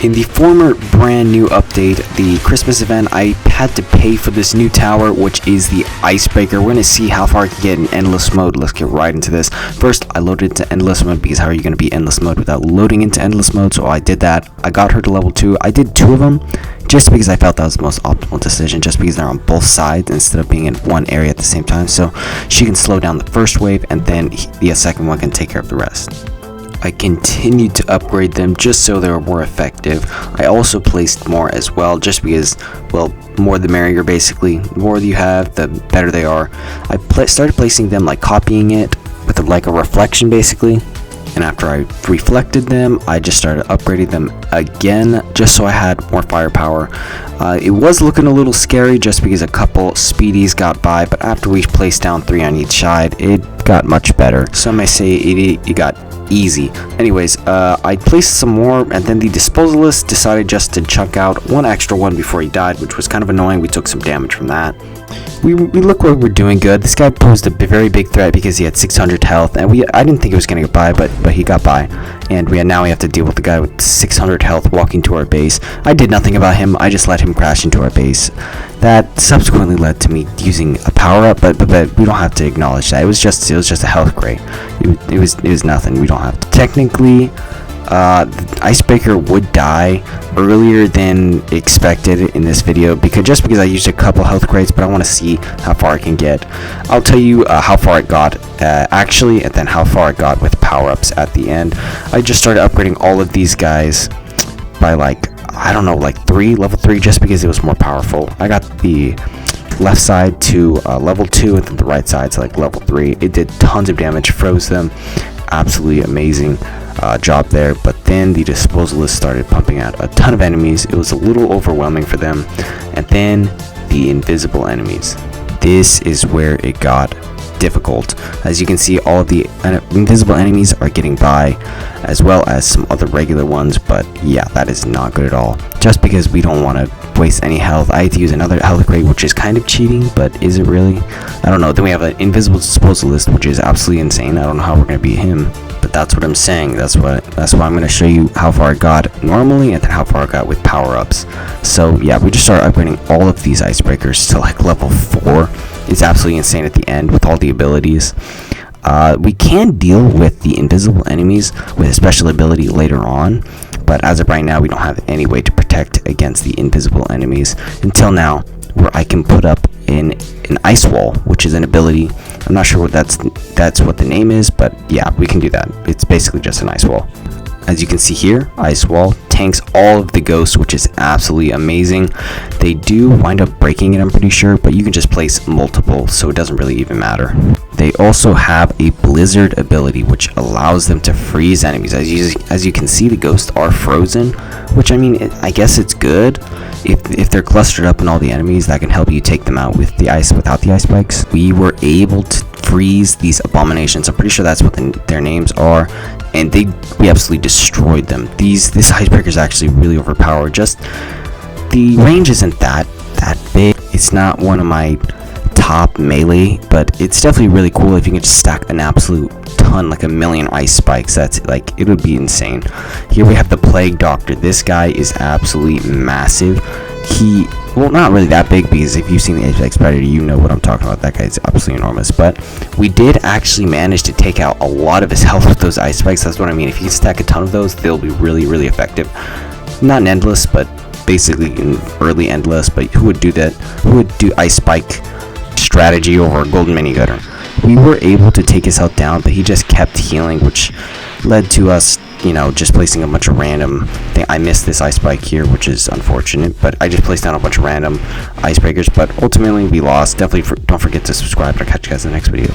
In the former brand new update, the Christmas event, I had to pay for this new tower, which is the icebreaker. We're going to see how far I can get in endless mode. Let's get right into this. First, I loaded into endless mode because how are you going to be endless mode without loading into endless mode? So I did that. I got her to level 2. I did 2 of them just because I felt that was the most optimal decision, just because they're on both sides instead of being in one area at the same time. So she can slow down the first wave and then the second one can take care of the rest. I continued to upgrade them just so they were more effective. I also placed more as well, just because, well, more the merrier basically. The more you have, the better they are. I started placing them like copying it with like a reflection basically. And after I reflected them, I just started upgrading them again, just so I had more firepower. It was looking a little scary just because a couple speedies got by, but after we placed down 3 on each side, it got much better. Some may say it got easy. Anyways, I placed some more, and then the disposalist decided just to chunk out one extra one before he died, which was kind of annoying. We took some damage from that. We look like we're doing good. This guy posed a very big threat because he had 600 health, and I didn't think he was gonna get by, but he got by. And now we have to deal with the guy with 600 health walking to our base. I did nothing about him. I just let him crash into our base. That subsequently led to me using a power up, but we don't have to acknowledge that. It was just a health crate. It was nothing. We don't have to. Technically, the icebreaker would die earlier than expected in this video because I used a couple health crates, but I want to see how far I can get. I'll tell you how far it got actually, and then how far it got with power-ups at the end. I just started upgrading all of these guys by like level 3, just because it was more powerful. I got the left side to level 2, and then the right side to like level 3. It did tons of damage, froze them. Absolutely amazing job there. But then the disposalist started pumping out a ton of enemies. It was a little overwhelming for them. And then the invisible enemies. This is where it got difficult. As you can see, all of the invisible enemies are getting by, as well as some other regular ones, but yeah, that is not good at all. Just because we don't want to waste any health, I had to use another health crate, which is kind of cheating, but is it really? I don't know. Then we have an invisible disposalist, which is absolutely insane. I don't know how we're going to beat him, but that's what I'm saying. That's why I'm going to show you how far I got normally and then how far I got with power-ups. So yeah, we just started upgrading all of these icebreakers to like level 4. It's absolutely insane at the end with all the abilities. We can deal with the invisible enemies with a special ability later on, but as of right now, we don't have any way to protect against the invisible enemies until now, where I can put up an ice wall, which is an ability. I'm not sure what that's what the name is, but yeah, we can do that. It's basically just an ice wall. As you can see here, ice wall tanks all of the ghosts, which is absolutely amazing. They do wind up breaking it, I'm pretty sure, but you can just place multiple, so it doesn't really even matter. They also have a blizzard ability, which allows them to freeze enemies. As you can see, the ghosts are frozen, which I mean, I guess it's good. If they're clustered up in all the enemies, that can help you take them out with the ice without the ice spikes. We were able to freeze these abominations. I'm pretty sure that's what their names are, and we absolutely destroyed them. This icebreaker is actually really overpowered. Just the range isn't that big. It's not one of my top melee, but it's definitely really cool if you can just stack an absolute ton, like 1,000,000 ice spikes. That's like, it would be insane. Here we have the Plague Doctor. This guy is absolutely massive. Well, not really that big, because if you've seen the Apex Predator, you know what I'm talking about. That guy's absolutely enormous. But we did actually manage to take out a lot of his health with those ice spikes. That's what I mean. If you stack a ton of those, they'll be really, really effective. Not in endless, but basically in early endless. But who would do that? Who would do ice spike strategy over a golden minigunner? We were able to take his health down, but he just kept healing, which led to us, just placing a bunch of random thing. I missed this ice spike here, which is unfortunate, but I just placed down a bunch of random icebreakers. But ultimately, we lost. Definitely don't forget to subscribe. I'll catch you guys in the next video.